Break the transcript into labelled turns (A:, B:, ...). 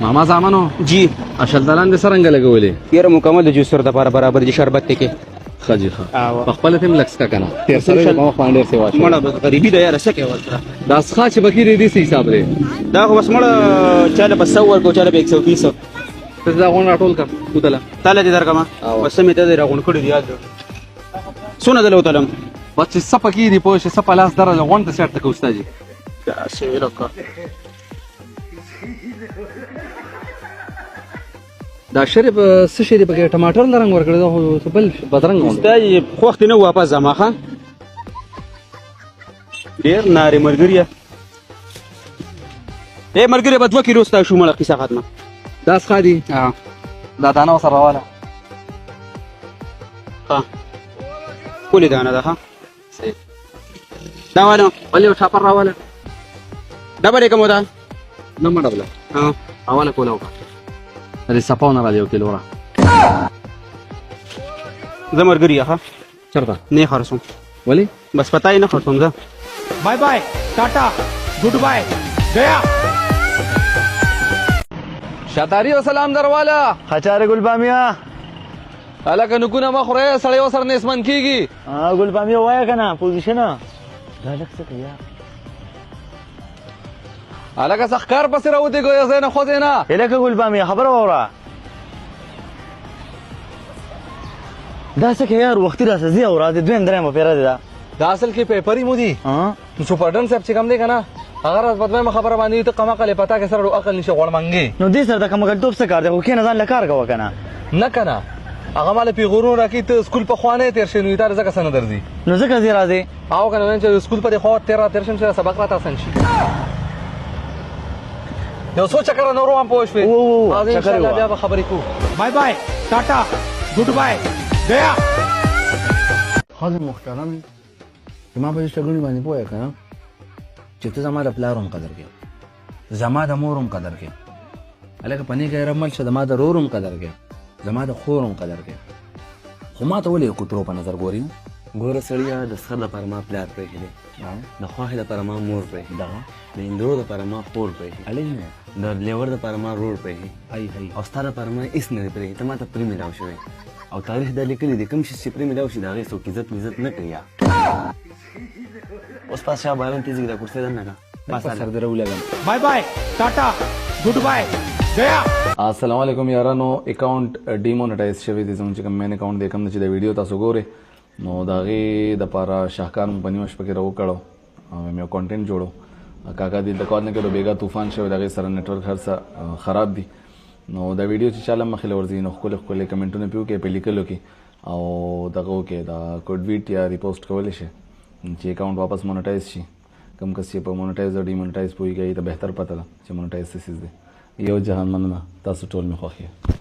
A: ماما زامنو
B: جی
A: اشل دلان د سرنګ لګولې
B: یاره مکمل د جوس سره د پاره برابر دي شربت ته کې
A: خجی ښه په خپل تیم لکس کا کنه تیر سره ما خو ډیر سیوا شو
B: مړه بس غریبي ده یاره سکه ورته
A: دا ښه چې بکیری دي سي حساب لري
B: دا خو بس مړه چاله په 100 ورکو چاله په 120
A: ته دا غون راټول کا کوتله
B: تعالی دې درکما بس مې ته دې راغون کړی دی یاد سونه دلو تلم
A: بچ سپکی دی پوه شه سپلاس درجه غون ته سټ کو استاد
B: دا څه لکه
A: دا شریف څه شری پکې ټماټر لرنګ ورکړی دا خو بل بدرنګ و
B: استاد خو وخت نه واپس زماخه ډیر ناری مرګریا اے مرګریا په 2 کیلو ستا شو مړه قصه ختمه
A: دا ښه دي دا دانه سره راواله
B: ها کولې دانه ده ها دا وانه
A: ولې ټاپر راواله
B: ډبره کومه ده
A: نه مړه
B: ها
A: اوله کوله دې سپاونه را دی کیلو را
B: زمرګریا ها
A: چرته
B: نه خرڅوم
A: ولی
B: بس پتا یې نه خرڅوم زه
C: bye bye tata good bye गया
A: شاتاری و سلام درواله
D: خچاره ګلبامیا
A: الکه نکونه مخوره سړی وسر نسمن کیږي
D: ګلبامیا وای کنه پوزیشن دا لک څه کیا
A: الکه سخکار پس راوته ګو زنه خو زنه
D: الکه ګلبامیا خبر وره دا څه یار وختي راځي او راځي دویم درېم په پیرا
A: دا اصل کې پیپری مو دي نو سپرډن صاحب چې کوم دی کنه اگر از بدوی خبره باندې ته کما کله پتا کې سره عقل نشه غوړ منګي
D: نو دې سره د کمګل ټوب څه کار دی خو کې نه ځان لکار غوا کنه
A: نه کنه هغه مال پیغورو راکی ته سکول په خوانه تیر شنو تر زکه سن درځي
D: نو زکه زی راځي
A: او کنه چې سکول په خو تیر شنو سبق راته سن شي یو سوچ کړه نو روان پوښ په
D: او
A: ان شاء الله بیا خبرې کو
C: bye bye tata good bye गया
D: خاله محترم ما په شګړې باندې پوهه کنه چې ته زما د پلاروم قدر کې زما د مورم قدر کې الکه پني کې رمل شه زما د رورم قدر کې زما د خورم قدر کې خو ما ته ولې کوترو په نظر ګوري
E: ګوره سړیا د سخر لپاره ما پلار پرېښی دی د خواښې لپاره ما مور پرېښي
D: دغه
E: د اندرو لپاره ما خور پرېښي
D: علي نه
E: د لیور لپاره ما رور پرېښي
D: هاي
E: او ستا لپاره ما هېڅ نه دی پرېښي ته ما ته پرې میلاو شوی او تاریخ دا لیکلی دی کوم شي چې پرې میلاو شي د هغې څوک عزت نه کوي اوس پاس شاه باران تیزی دا کرسۍ دننه کا
D: سر درو لګم
C: bye bye tata good bye गया
A: السلام علیکم یارانو اکاونټ ډیمونټایز شوی دی زموږ چې کوم مین اکاونټ دی کوم چې د ویډیو تاسو ګورئ نو د هغې دپاره شاهکار مو په نیمه شپه کې راوکړو مې یو کانټینټ جوړو کاکا دلته کار نه کړو بېګا طوفان شوی د هغې سره نیټورک هر څه خراب دي نو دا ویډیو چې چاله مخې له ورځي نو ښکلې ښکلې کمنټونه پې وکړئ په لیکلو کې او دغه وکړئ دا کوډ ویټ یا ریپوسټ کولی شئ چې اکاونټ واپس مونټایز شي کم کس چې په مونټایز او ډیمونټایز پوهېږي ته بهتر پته ده چې مونټایز څه څیز دی یو جهان مننه تاسو ټول مې خوښ